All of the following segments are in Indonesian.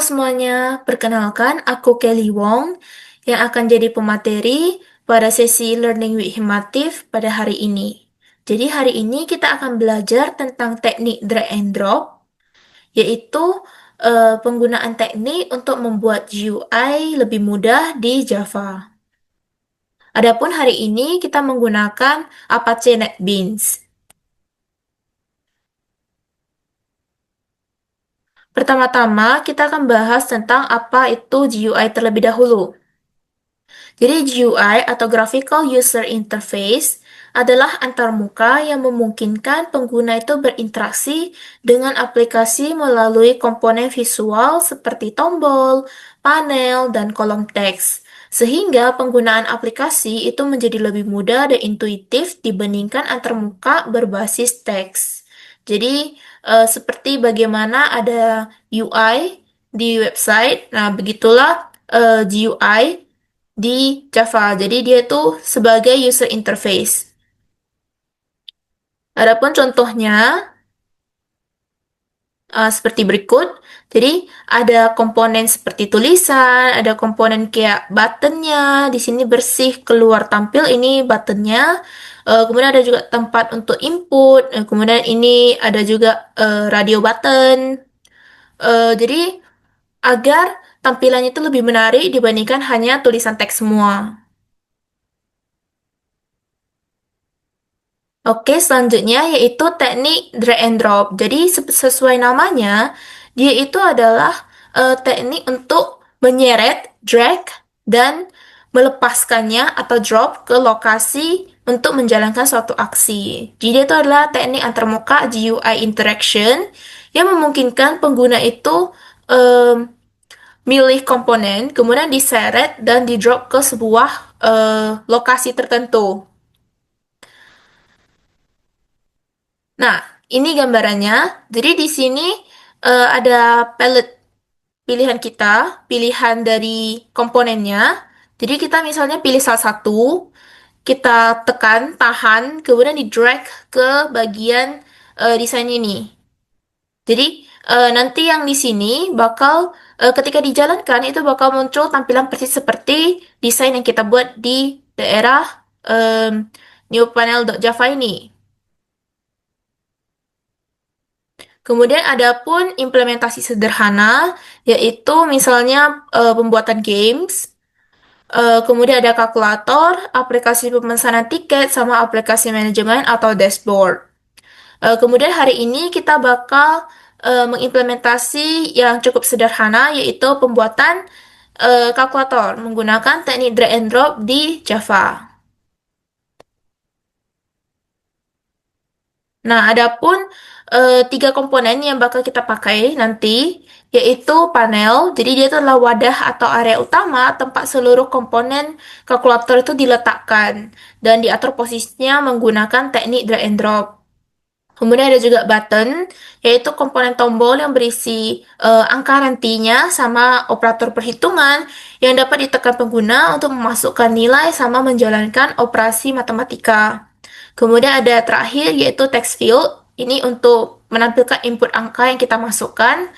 semuanya, perkenalkan aku Kelly Wong yang akan jadi pemateri pada sesi Learning with Himatif pada hari ini. Jadi hari ini kita akan belajar tentang teknik drag and drop, yaitu penggunaan teknik untuk membuat GUI lebih mudah di Java. Adapun hari ini kita menggunakan Apache NetBeans. Pertama-tama, kita akan bahas tentang apa itu GUI terlebih dahulu. Jadi GUI atau Graphical User Interface adalah antarmuka yang memungkinkan pengguna itu berinteraksi dengan aplikasi melalui komponen visual seperti tombol, panel, dan kolom teks. Sehingga penggunaan aplikasi itu menjadi lebih mudah dan intuitif dibandingkan antarmuka berbasis teks. Jadi, seperti bagaimana ada UI di website, nah begitulah GUI di Java. Jadi dia itu sebagai user interface. Adapun contohnya seperti berikut. Jadi ada komponen seperti tulisan, ada komponen kayak buttonnya. Di sini bersih keluar tampil ini buttonnya. Kemudian ada juga tempat untuk input. Kemudian ini ada juga radio button. Jadi agar tampilannya itu lebih menarik dibandingkan hanya tulisan teks semua. Oke, selanjutnya yaitu teknik drag and drop. Jadi sesuai namanya, dia itu adalah teknik untuk menyeret, drag, dan melepaskannya atau drop ke lokasi untuk menjalankan suatu aksi. Jadi itu adalah teknik antarmuka GUI interaction yang memungkinkan pengguna itu em, milih komponen, kemudian diseret dan di drop ke sebuah lokasi tertentu. Nah, ini gambarannya. Jadi di sini ada palette pilihan kita, pilihan dari komponennya. Jadi kita misalnya pilih salah satu, kita tekan, tahan, kemudian di drag ke bagian desain ini. Jadi nanti yang di sini bakal ketika dijalankan itu bakal muncul tampilan persis seperti desain yang kita buat di daerah em, new panel.java ini. Kemudian ada pun implementasi sederhana, yaitu misalnya pembuatan games, kemudian ada kalkulator, aplikasi pemesanan tiket, sama aplikasi manajemen atau dashboard. Kemudian hari ini kita bakal mengimplementasi yang cukup sederhana, yaitu pembuatan kalkulator menggunakan teknik drag and drop di Java. Nah, adapun tiga komponen yang bakal kita pakai nanti, yaitu panel. Jadi dia itu adalah wadah atau area utama tempat seluruh komponen kalkulator itu diletakkan dan diatur posisinya menggunakan teknik drag and drop. Kemudian ada juga button, yaitu komponen tombol yang berisi angka nantinya sama operator perhitungan yang dapat ditekan pengguna untuk memasukkan nilai sama menjalankan operasi matematika. Kemudian ada terakhir yaitu text field. Ini untuk menampilkan input angka yang kita masukkan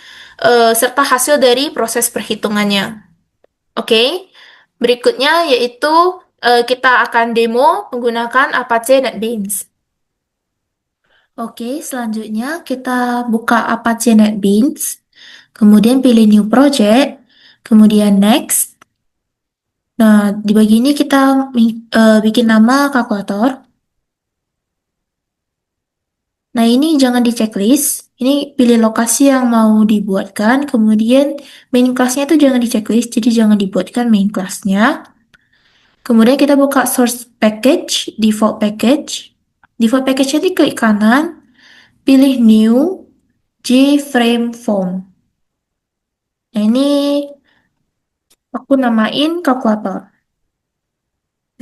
serta hasil dari proses perhitungannya. Oke, berikutnya yaitu kita akan demo menggunakan Apache NetBeans. Oke, selanjutnya kita buka Apache NetBeans, kemudian pilih New Project, kemudian Next. Nah, di bagian ini kita bikin nama kalkulator. Nah, ini jangan di checklist. Ini pilih lokasi yang mau dibuatkan. Kemudian main class-nya itu jangan di checklist, jadi jangan dibuatkan main class-nya. Kemudian kita buka source package, default package. Default package-nya diklik kanan, pilih new, JFrame form. Nah, ini aku namain kalkulator.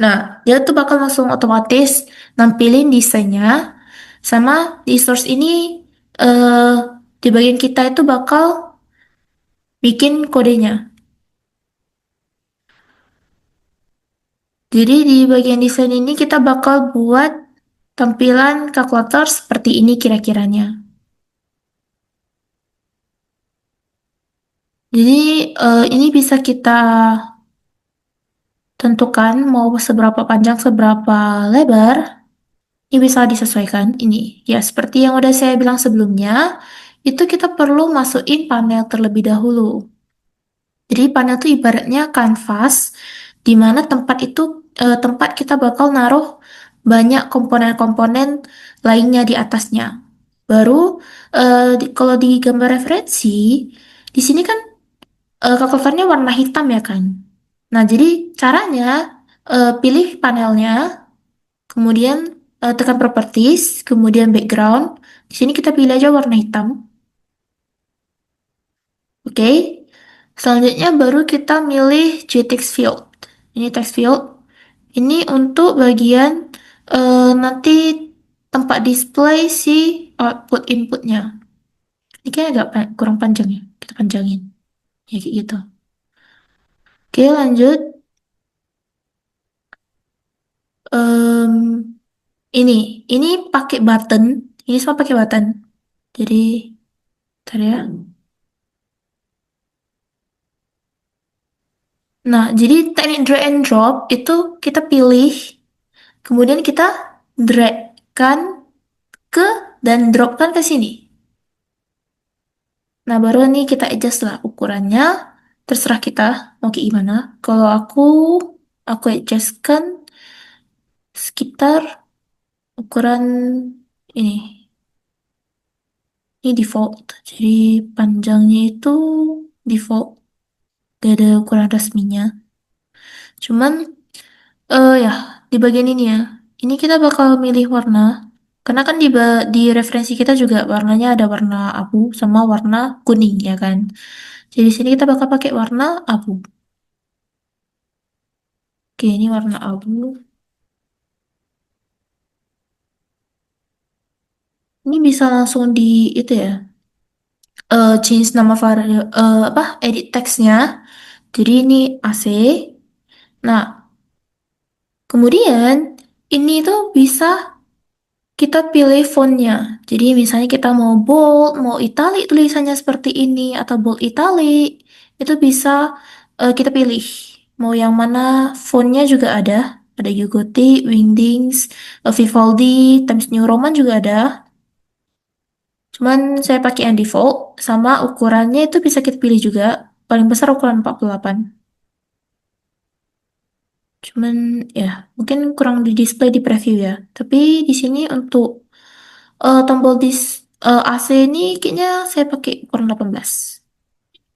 Nah, dia tuh bakal langsung otomatis nampilin desainnya. Sama di source ini eh di bagian kita itu bakal bikin kodenya. Jadi di bagian desain ini kita bakal buat tampilan kalkulator seperti ini kira-kiranya. Jadi ini bisa kita tentukan mau seberapa panjang, seberapa lebar. Ini bisa disesuaikan. Ini ya seperti yang udah saya bilang sebelumnya, itu kita perlu masukin panel terlebih dahulu. Jadi panel itu ibaratnya kanvas di mana tempat itu tempat kita bakal naruh banyak komponen-komponen lainnya di atasnya. Baru kalau di gambar referensi di sini kan covernya warna hitam ya kan. Nah, jadi caranya pilih panelnya, kemudian tekan properties, kemudian background. Di sini kita pilih aja warna hitam. Oke. Selanjutnya baru kita milih GTX field. Ini text field. Ini untuk bagian nanti tempat display si output inputnya. Ini kayaknya agak kurang panjang ya. Kita panjangin. Ya kayak gitu. Oke, lanjut. Em, ini pakai button. Ini semua pakai button. Jadi, ntar ya. Nah, jadi teknik drag and drop itu kita pilih, kemudian kita drag-kan ke dan drop-kan ke sini. Nah, baru nih kita adjust lah ukurannya. Terserah kita mau kayak gimana. Kalau aku adjustkan sekitar ukuran ini. Ini default. Jadi panjangnya itu default. Gak ada ukuran resminya. Cuman, ya, di bagian ini ya. Ini kita bakal milih warna. Karena kan di referensi kita juga warnanya ada warna abu sama warna kuning ya kan. Jadi di sini kita bakal pakai warna abu. Oke, ini warna abu. Ini bisa langsung di itu ya. Change nama apa? Edit teksnya. Jadi ini AC. Nah, kemudian ini tuh bisa kita pilih fontnya. Jadi misalnya kita mau bold, mau italic tulisannya seperti ini atau bold italic, itu bisa kita pilih. Mau yang mana fontnya juga ada. Ada Gothic, Wingdings, Vivaldi, Times New Roman juga ada. Cuman saya pakai yang default, sama ukurannya itu bisa kita pilih juga. Paling besar ukuran 48. Cuman ya, mungkin kurang di display di preview ya. Tapi di sini untuk tombol AC ini kayaknya saya pakai ukuran 18.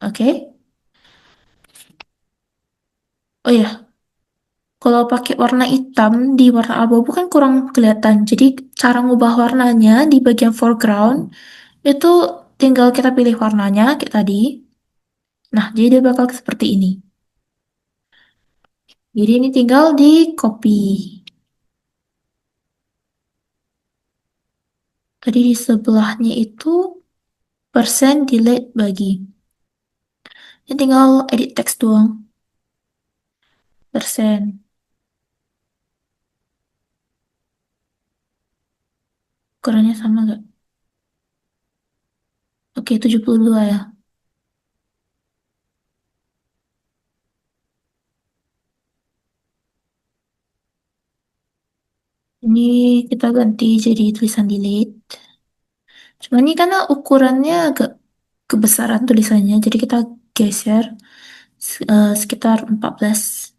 Oke. Oh ya, kalau pakai warna hitam di warna abu-abu kan kurang kelihatan. Jadi cara ngubah warnanya di bagian foreground itu tinggal kita pilih warnanya kayak tadi. Nah, jadi dia bakal seperti ini. Jadi ini tinggal di copy. Tadi di sebelahnya itu persen delete bagi. Ini tinggal edit teks doang. Persen. Ukurannya sama nggak? Oke, 72 ya. Ini kita ganti jadi tulisan delete. Cuma ini karena ukurannya agak kebesaran tulisannya, jadi kita geser sekitar 14.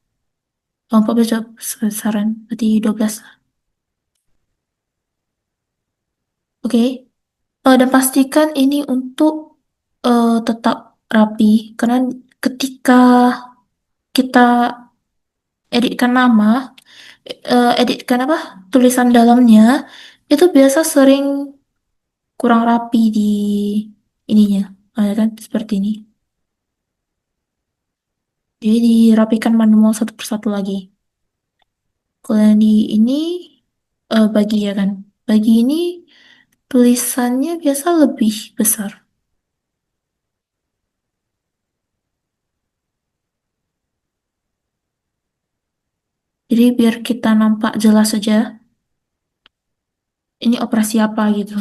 Oh, 14 jauh kebesaran, berarti 12 lah. Oke. Dan pastikan ini untuk tetap rapi, karena ketika kita editkan nama, editkan apa, tulisan dalamnya, itu biasa sering kurang rapi di ininya. Ya kan, seperti ini. Jadi dirapikan manual satu persatu lagi. Kalau yang di ini bagi ya kan. Bagi ini tulisannya biasa lebih besar. Jadi biar kita nampak jelas saja ini operasi apa gitu.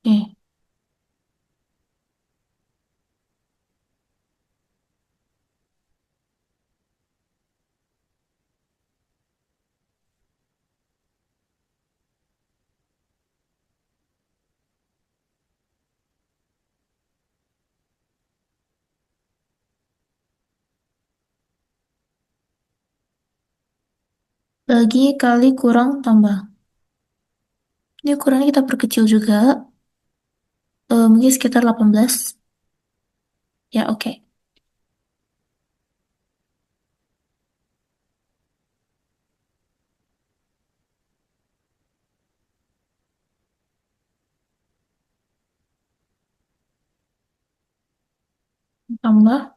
Oke. Bagi kali kurang tambah. Ini ukurannya kita perkecil juga. Mungkin sekitar 18. Ya, oke. Tambah.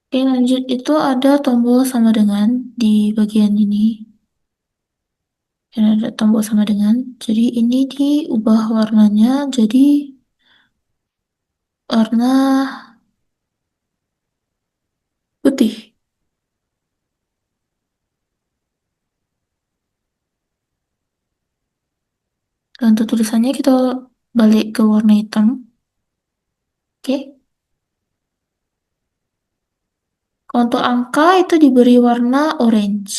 Oke, lanjut. Itu ada tombol sama dengan di bagian ini. Dan ada tombol sama dengan. Jadi ini diubah warnanya jadi warna putih. Dan untuk tulisannya kita balik ke warna hitam. Oke. Kalau untuk angka itu diberi warna orange.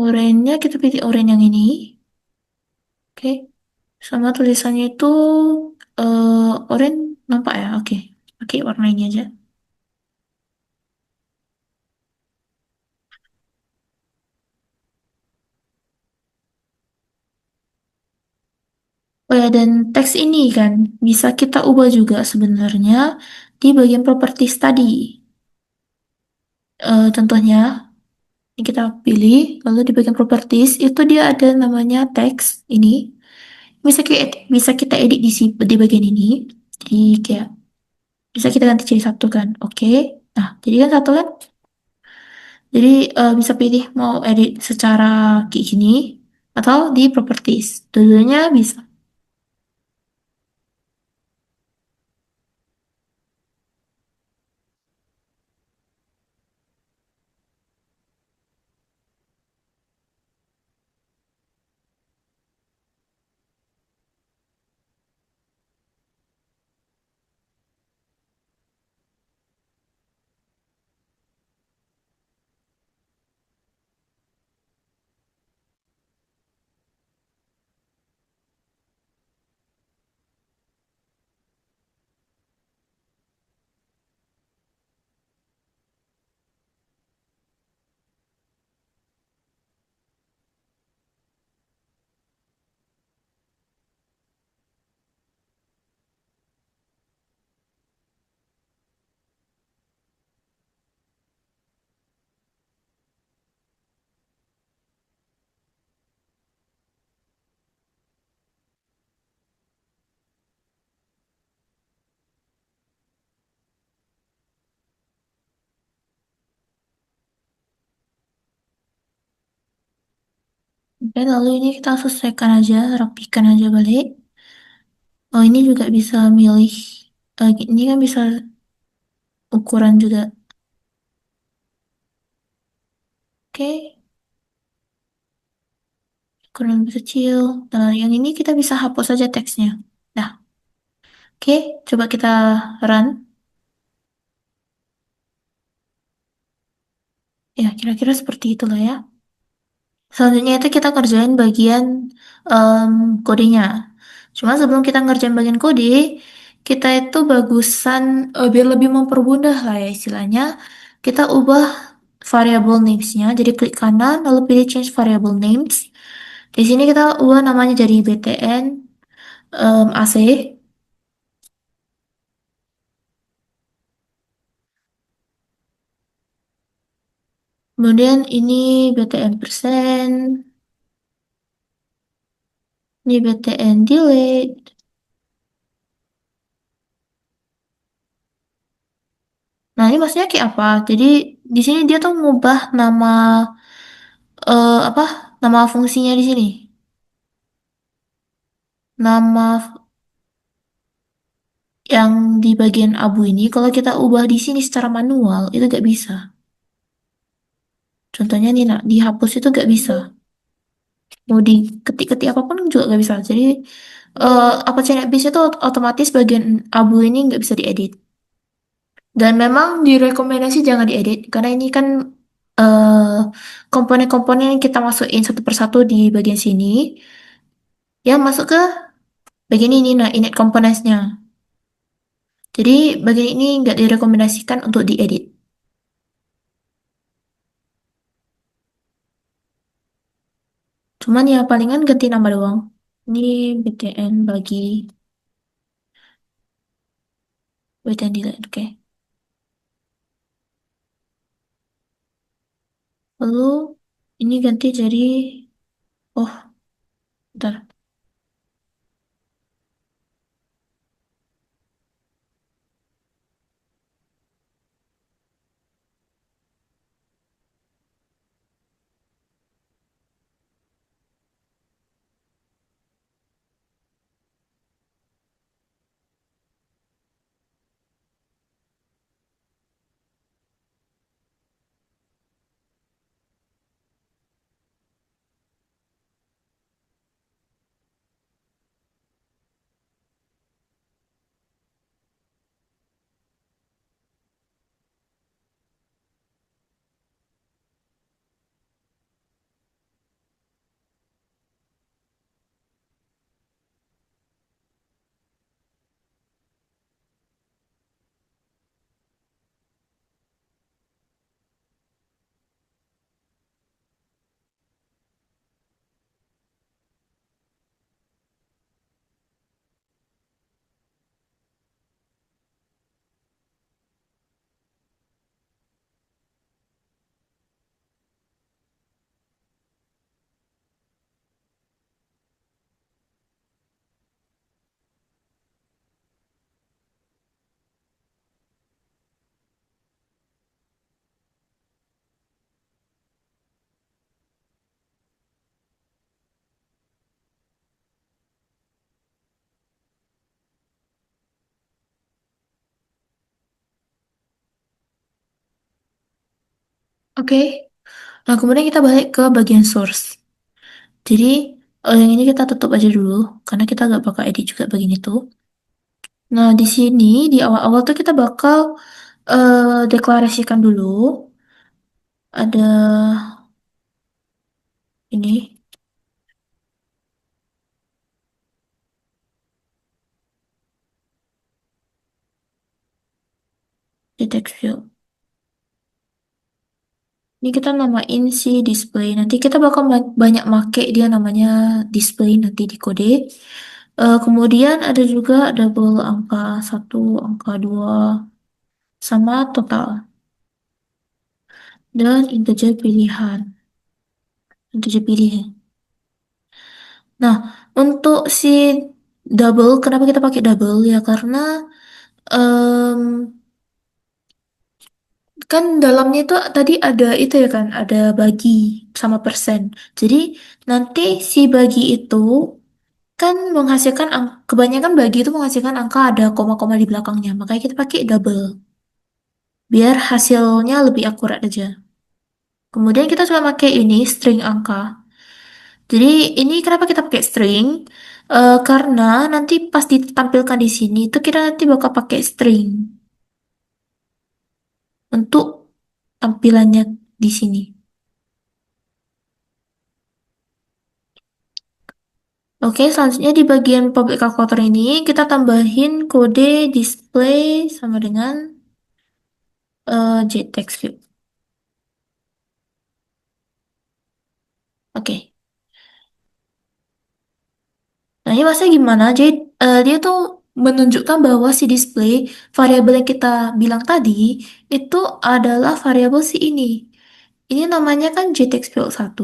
Oranye-nya kita pilih oranye yang ini. Oke. Sama tulisannya itu oranye nampak ya? Oke. Oke, warna ini aja. Oh ya, dan teks ini kan bisa kita ubah juga sebenarnya di bagian properties tadi. Contohnya, ini kita pilih, lalu di bagian properties itu dia ada namanya teks ini. Bisa kita edit di bagian ini. Jadi kayak bisa kita ganti jadi satu kan. Oke. Nah, jadi kan satu kan. Jadi bisa pilih mau edit secara kayak gini atau di properties. Dua-duanya bisa. Oke, lalu ini kita selesaikan aja, rapikan aja balik. Oh, ini juga bisa milih. Ini kan bisa ukuran juga. Oke, ukuran lebih kecil. Nah, yang ini kita bisa hapus saja teksnya. Nah, oke, coba kita run. Ya, kira-kira seperti itulah ya. Selanjutnya itu kita kerjain bagian em, kodenya. Cuma sebelum kita ngerjain bagian kode, kita itu bagusan biar lebih mempermudah lah ya istilahnya. Kita ubah variable names-nya. Jadi klik kanan lalu pilih change variable names. Di sini kita ubah namanya jadi btn AC. Kemudian ini btn persen, ini btn delete. Nah, ini maksudnya kayak apa? Jadi di sini dia tuh ngubah nama apa? Nama fungsinya di sini. Nama yang di bagian abu ini kalau kita ubah di sini secara manual itu gak bisa. Contohnya nih nak, dihapus itu gak bisa. Mau diketik-ketik apapun juga gak bisa. Jadi apa channel bisa itu otomatis bagian abu ini nggak bisa diedit. Dan memang direkomendasi jangan diedit karena ini kan eh, komponen-komponen yang kita masukin satu persatu di bagian sini yang masuk ke bagian ini, nah init components-nya. Jadi bagian ini nggak direkomendasikan untuk diedit. Cuman ya palingan ganti nama doang. Ini btn bagi btn delete, oke. Lalu ini ganti jadi, oh, bentar. Oke. Nah, kemudian kita balik ke bagian source. Jadi, yang ini kita tutup aja dulu, karena kita nggak bakal edit juga bagian itu. Nah, di sini, di awal-awal tuh kita bakal deklarasikan dulu, ada ini, di text field. Ini kita namain si display. Nanti kita bakal banyak make dia namanya display nanti di kode. Kemudian ada juga double angka satu, angka 2, sama total. Dan integer pilihan. Integer pilihan. Nah, untuk si double, kenapa kita pakai double? Ya karena em, kan dalamnya itu tadi ada itu ya kan, ada bagi sama persen. Jadi nanti si bagi itu kan menghasilkan kebanyakan bagi itu menghasilkan angka ada koma-koma di belakangnya. Makanya kita pakai double biar hasilnya lebih akurat aja. Kemudian kita juga pakai ini string angka. Jadi ini kenapa kita pakai string? Karena nanti pas ditampilkan di sini itu kita nanti bakal pakai string untuk tampilannya di sini. Oke, selanjutnya di bagian public calculator ini kita tambahin kode display sama dengan JTextView. Oke. Nah, ini maksudnya gimana? Jadi dia tuh menunjukkan bahwa si display variabel yang kita bilang tadi itu adalah variabel si ini. Ini namanya kan JTextPL1.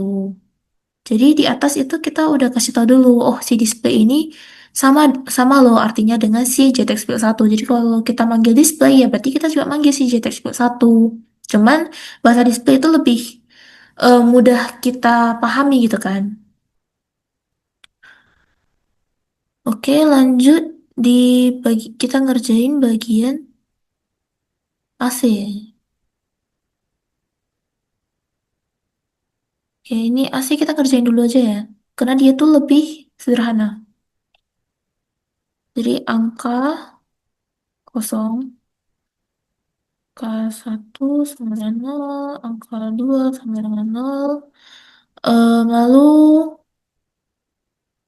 Jadi di atas itu kita udah kasih tahu dulu, oh si display ini sama sama loh artinya dengan si JTextPL1. Jadi kalau kita manggil display ya berarti kita juga manggil si JTextPL1. Cuman bahasa display itu lebih mudah kita pahami gitu kan. Oke, lanjut di kita ngerjain bagian AC. Oke, ini AC kita kerjain dulu aja ya. Karena dia tuh lebih sederhana. Jadi angka kosong, angka satu sama dengan nol, angka 2 sama dengan nol. Lalu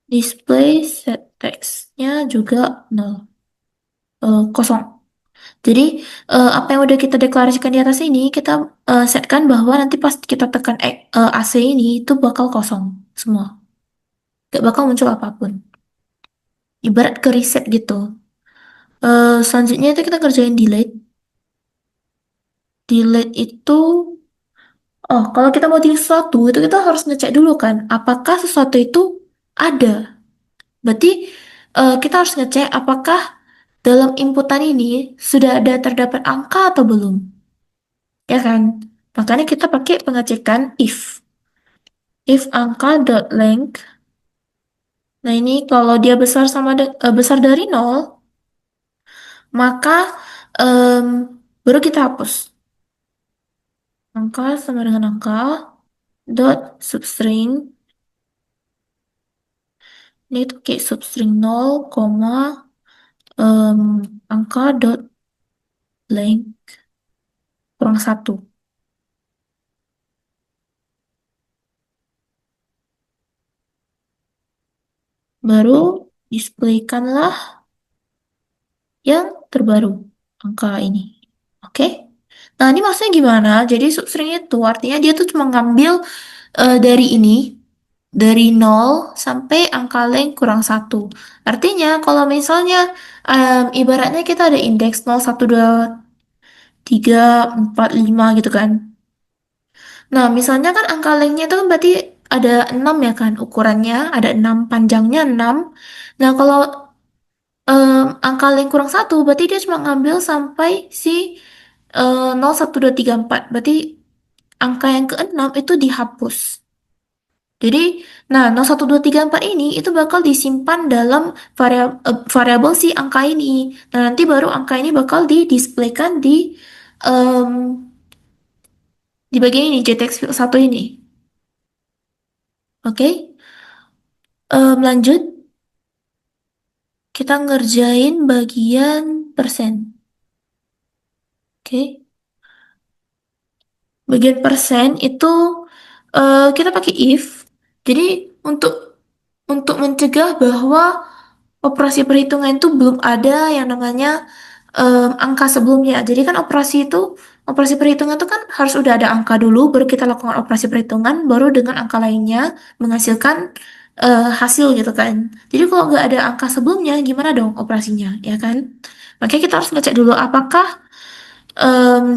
display set text-nya juga nol, kosong. Jadi apa yang udah kita deklarasikan di atas ini kita setkan bahwa nanti pas kita tekan AC ini itu bakal kosong semua, gak bakal muncul apapun. Ibarat ke reset gitu. Selanjutnya itu kita kerjain delete. Delete itu, oh kalau kita mau delete sesuatu itu kita harus ngecek dulu kan, apakah sesuatu itu ada. Berarti kita harus ngecek apakah dalam inputan ini sudah ada terdapat angka atau belum, ya kan? Makanya kita pakai pengecekan if. If angka dot length, nah ini kalau dia besar dari nol, maka em, baru kita hapus. Angka sama dengan angka dot substring, ini itu kayak substring nol, koma, angka dot length kurang satu. Baru displaykanlah yang terbaru, angka ini. Oke? Nah, ini maksudnya gimana? Jadi substring itu artinya dia tuh cuma ngambil dari ini, dari nol sampai angka length kurang satu. Artinya kalau misalnya ibaratnya kita ada indeks 0, 1, 2, 3, 4, 5 gitu kan. Nah, misalnya kan angka lengthnya itu kan berarti ada 6 ya kan ukurannya, ada 6 panjangnya 6. Nah, kalau angka length kurang satu berarti dia cuma ngambil sampai si 0, 1, 2, 3, 4. Berarti angka yang keenam itu dihapus. Jadi, nah 0, 1, 2, 3, 4 ini itu bakal disimpan dalam variabel si angka ini. Nah, nanti baru angka ini bakal didisplaykan em, di bagian ini, JTX field 1 ini. Oke, lanjut. Kita ngerjain bagian persen. Oke, bagian persen itu kita pakai if. Jadi untuk mencegah bahwa operasi perhitungan itu belum ada yang namanya angka sebelumnya. Jadi kan operasi perhitungan itu kan harus udah ada angka dulu, baru kita lakukan operasi perhitungan, baru dengan angka lainnya menghasilkan hasil gitu kan. Jadi kalau nggak ada angka sebelumnya, gimana dong operasinya, ya kan? Makanya kita harus ngecek dulu apakah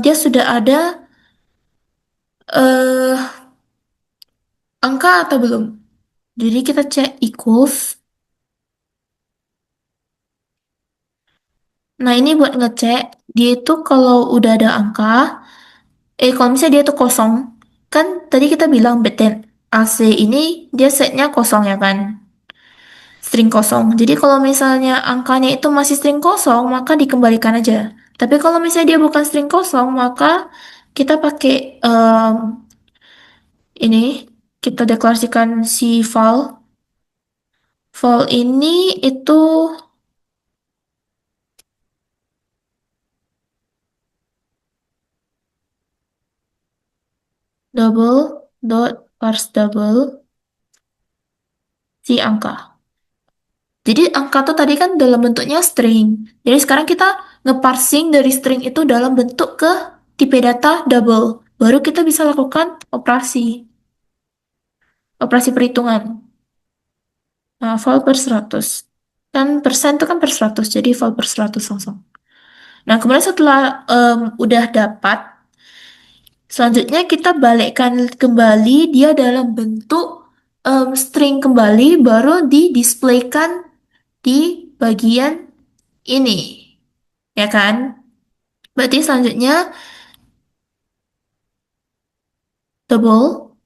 dia sudah ada eh angka atau belum. Jadi kita cek equals. Nah ini buat ngecek dia itu kalau udah ada angka, kalau misalnya dia tuh kosong, kan tadi kita bilang btn AC ini dia setnya kosong ya kan, string kosong. Jadi kalau misalnya angkanya itu masih string kosong, maka dikembalikan aja. Tapi kalau misalnya dia bukan string kosong, maka kita pakai ini, kita deklarasikan si val. Val ini itu double dot parse double si angka. Jadi angka tuh tadi kan dalam bentuknya string. Jadi sekarang kita ngeparsing dari string itu dalam bentuk ke tipe data double. Baru kita bisa lakukan operasi perhitungan. Nah, val per 100. Kan persen itu kan per 100, jadi val per 100 langsung. Nah, kemudian setelah udah dapat, selanjutnya kita balikkan kembali dia dalam bentuk string kembali, baru di-displaykan di bagian ini, ya kan? Berarti selanjutnya double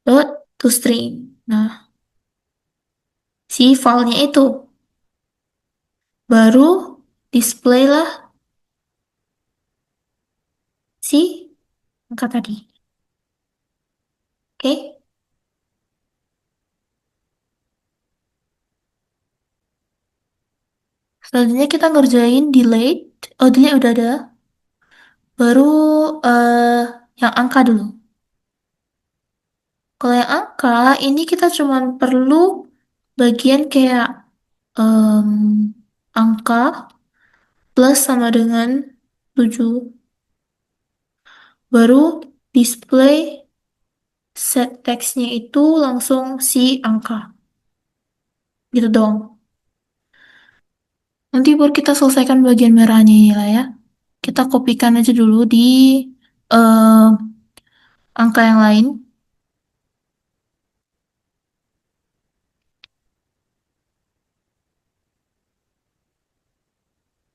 dot to string. Nah, si filenya itu baru display lah si angka tadi. Oke? Selanjutnya kita ngerjain delete. Oh, delete udah ada. Baru eh yang angka dulu. Kalau yang angka, ini kita cuman perlu bagian kayak em, angka plus sama dengan 7. Baru display set text-nya itu langsung si angka. Gitu dong. Nanti baru kita selesaikan bagian merahnya ini lah ya. Kita kopikan aja dulu di eh, angka yang lain.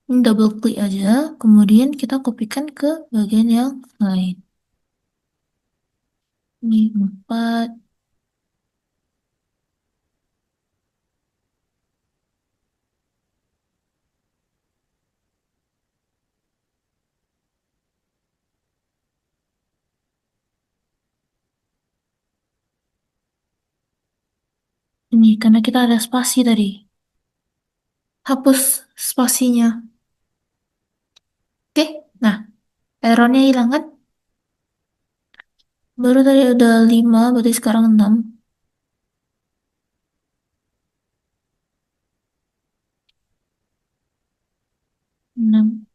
Ini double klik aja. Kemudian kita kopikan ke bagian yang lain. Ini 4. Ini karena kita ada spasi tadi. Hapus spasinya. Oke. Nah, errornya hilang kan? Baru tadi udah 5, berarti sekarang 6. 6.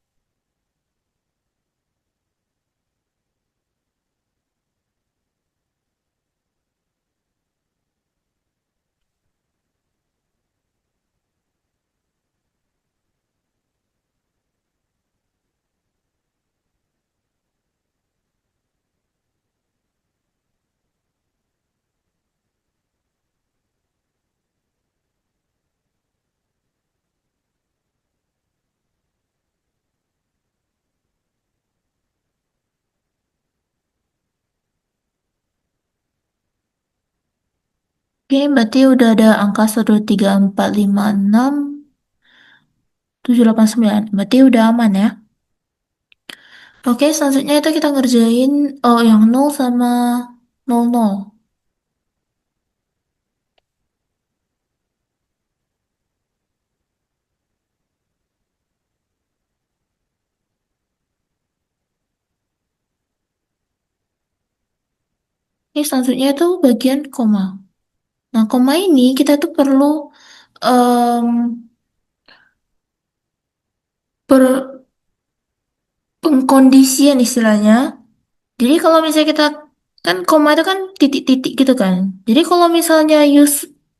Oke, berarti udah ada angka 1, 2, 3, 4, 5, 6, 7, 8, 9. Berarti udah aman ya. Oke, selanjutnya itu kita ngerjain yang 0 sama 00. Oke, selanjutnya itu bagian koma. Nah, koma ini kita tuh perlu em, per pengkondisian istilahnya. Jadi kalau misalnya kita kan koma itu kan titik-titik gitu kan. Jadi kalau misalnya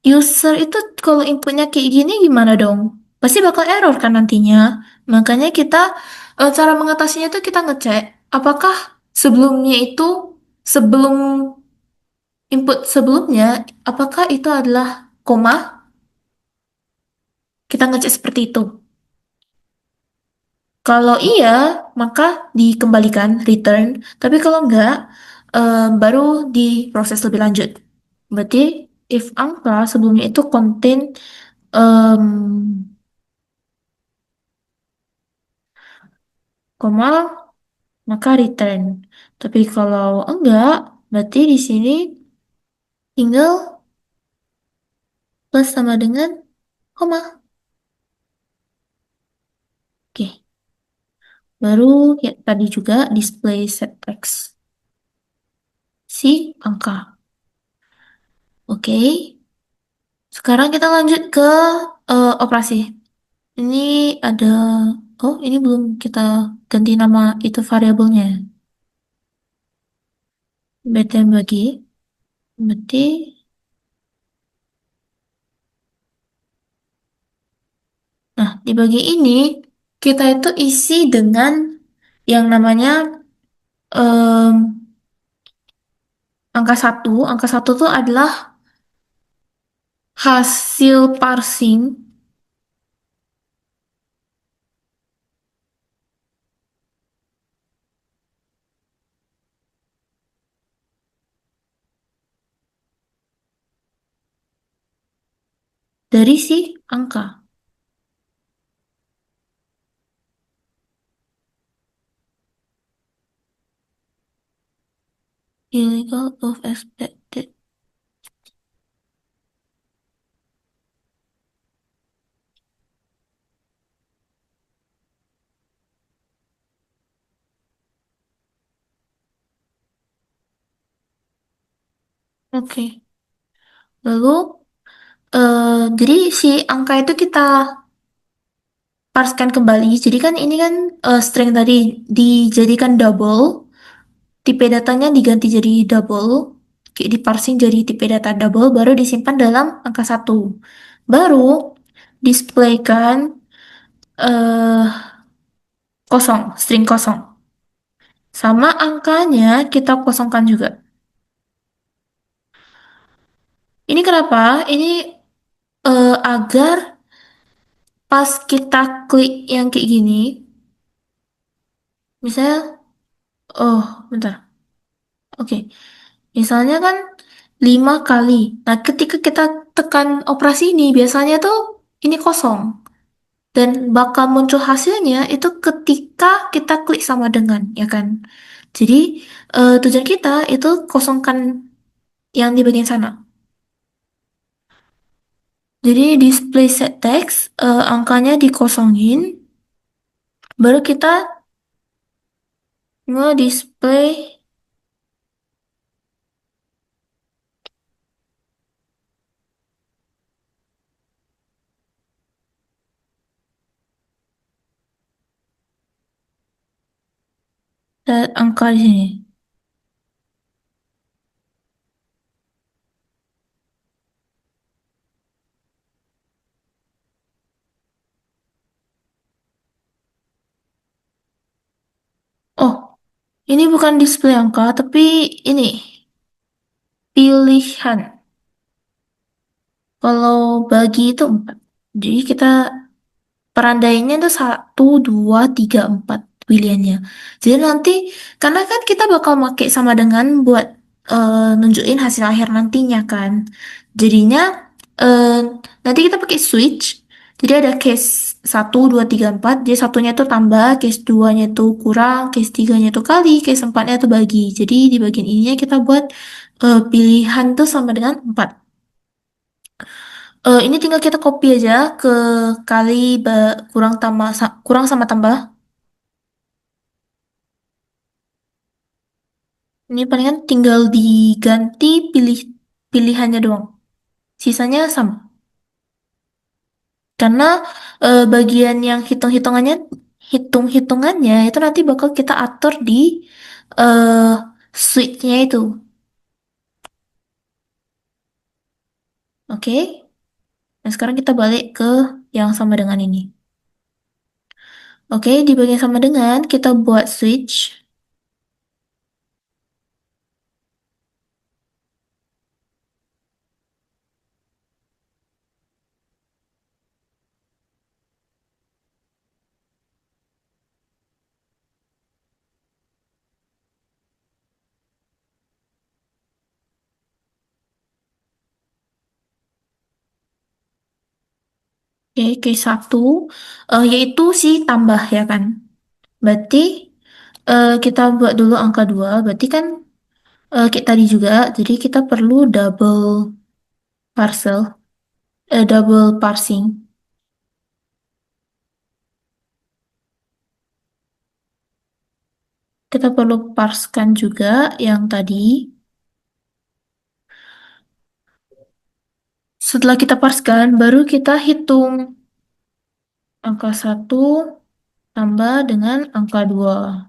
user itu kalau inputnya kayak gini gimana dong? Pasti bakal error kan nantinya. Makanya kita cara mengatasinya itu kita ngecek apakah sebelumnya itu sebelum input sebelumnya apakah itu adalah koma? Kita ngecek seperti itu. Kalau iya, maka dikembalikan return. Tapi kalau enggak, baru diproses lebih lanjut. Berarti if angka sebelumnya itu contain em, koma, maka return. Tapi kalau enggak, berarti di sini tinggal plus sama dengan koma. Oke, baru ya tadi juga display set text si angka. Oke, sekarang kita lanjut ke operasi. Ini ada, oh ini belum kita ganti nama itu variabelnya. BTM bagi, berarti, nah di bagi ini kita itu isi dengan yang namanya em, angka satu. Angka satu itu adalah hasil parsing dari si angka. Illegal of expected. Oke. Lalu, jadi si angka itu kita parskan kembali. Jadi kan ini kan string tadi dijadikan double, tipe datanya diganti jadi double, kayak diparsing jadi tipe data double, baru disimpan dalam angka satu. Baru displaykan eh kosong, string kosong. Sama angkanya kita kosongkan juga. Ini kenapa? Ini agar pas kita klik yang kayak gini, misalnya, oh, bentar. Oke. Misalnya kan 5 kali. Nah, ketika kita tekan operasi ini, biasanya tuh ini kosong. Dan bakal muncul hasilnya itu ketika kita klik sama dengan, ya kan? Jadi, tujuan kita itu kosongkan yang di bagian sana. Jadi, display set text, angkanya dikosongin, baru kita nge-display angka di sini. Oh, ini bukan display angka, tapi ini pilihan. Kalau bagi itu 4. Jadi kita perandainya itu 1, 2, 3, 4 pilihannya. Jadi nanti, karena kan kita bakal pakai sama dengan buat nunjukin hasil akhir nantinya kan. Jadinya eh, nanti kita pakai switch. Jadi ada case 1, 2, 3, 4. Jadi satunya itu tambah, case duanya itu kurang, case tiganya itu kali, case empatnya itu bagi. Jadi di bagian ininya kita buat pilihan tuh sama dengan 4. Ini tinggal kita copy aja ke kali kurang tambah kurang sama tambah. Ini palingan tinggal diganti pilihannya doang. Sisanya sama. Karena bagian yang hitung-hitungannya itu nanti bakal kita atur di eh switch-nya itu. Oke? Nah, sekarang kita balik ke yang sama dengan ini. Oke, di bagian sama dengan kita buat switch. Oke, case 1 yaitu si tambah ya kan. Berarti kita buat dulu angka 2. Berarti kan kayak tadi juga, jadi kita perlu double parcel, double parsing. Kita perlu parskan juga yang tadi. Setelah kita parskan, baru kita hitung angka 1 tambah dengan angka 2.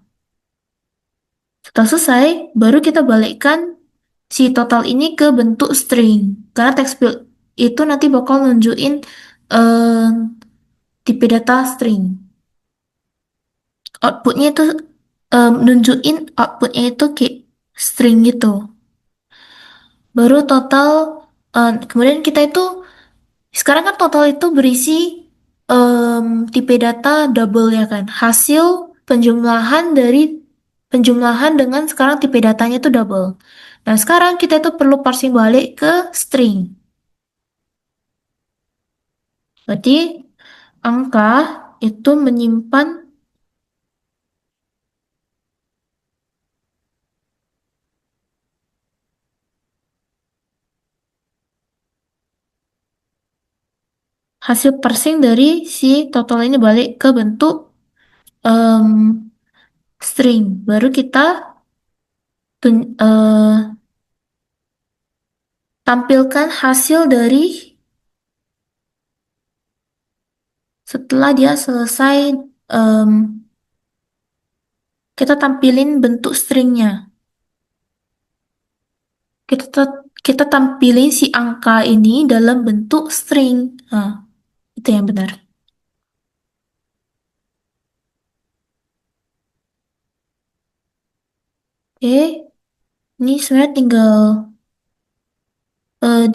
Setelah selesai, baru kita balikkan si total ini ke bentuk string. Karena text field itu nanti bakal nunjukin eh, tipe data string. Outputnya itu nunjukin outputnya itu kayak string gitu. Baru total, kemudian kita itu, sekarang kan total itu berisi tipe data double ya kan. Hasil penjumlahan dari penjumlahan dengan sekarang tipe datanya itu double. Nah sekarang kita itu perlu parsing balik ke string. Berarti angka itu menyimpan hasil parsing dari si total ini balik ke bentuk em, string. Baru kita tampilkan hasil dari setelah dia selesai em, kita tampilin bentuk stringnya. Kita tampilin si angka ini dalam bentuk string. Nah, itu yang benar. Oke, ini sebenarnya tinggal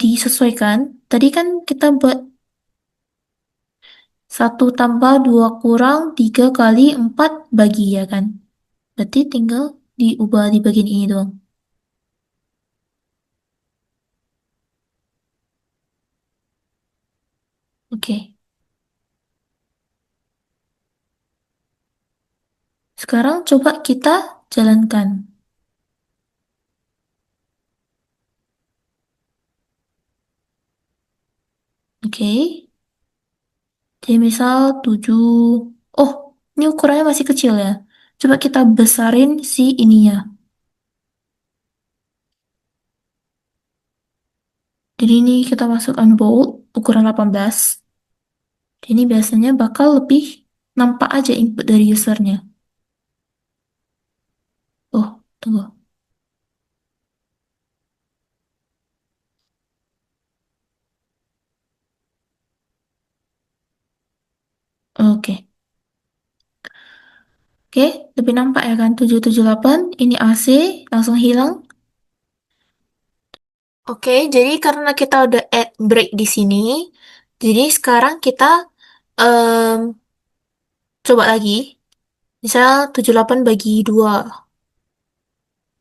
disesuaikan. Tadi kan kita buat 1 tambah 2 kurang 3 kali 4 bagi ya kan? Berarti tinggal diubah di bagian ini doang. Oke, sekarang coba kita jalankan. Oke, jadi misal 7. Oh, ini ukurannya masih kecil ya. Coba kita besarin si ininya. Jadi ini kita masukkan bold, ukuran 18. Ini biasanya bakal lebih nampak aja input dari usernya. Oh, tunggu. Oke. Oke, lebih nampak ya kan? 778. Ini AC, langsung hilang. Oke, jadi karena kita udah add break di sini, jadi sekarang kita em, coba lagi. Misal 78 bagi 2.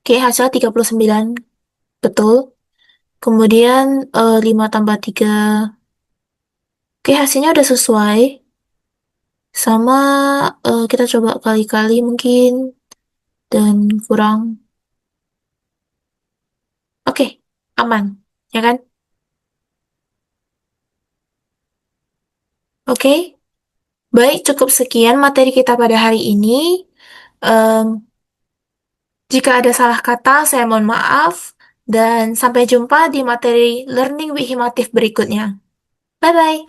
Oke, hasilnya 39. Betul. Kemudian 5 tambah 3. Oke, hasilnya udah sesuai. Sama kita coba kali-kali mungkin. Dan kurang. Oke, aman. Ya kan? Oke, baik, cukup sekian materi kita pada hari ini. Em, Jika ada salah kata, saya mohon maaf. Dan sampai jumpa di materi Learning with Himatif berikutnya. Bye-bye.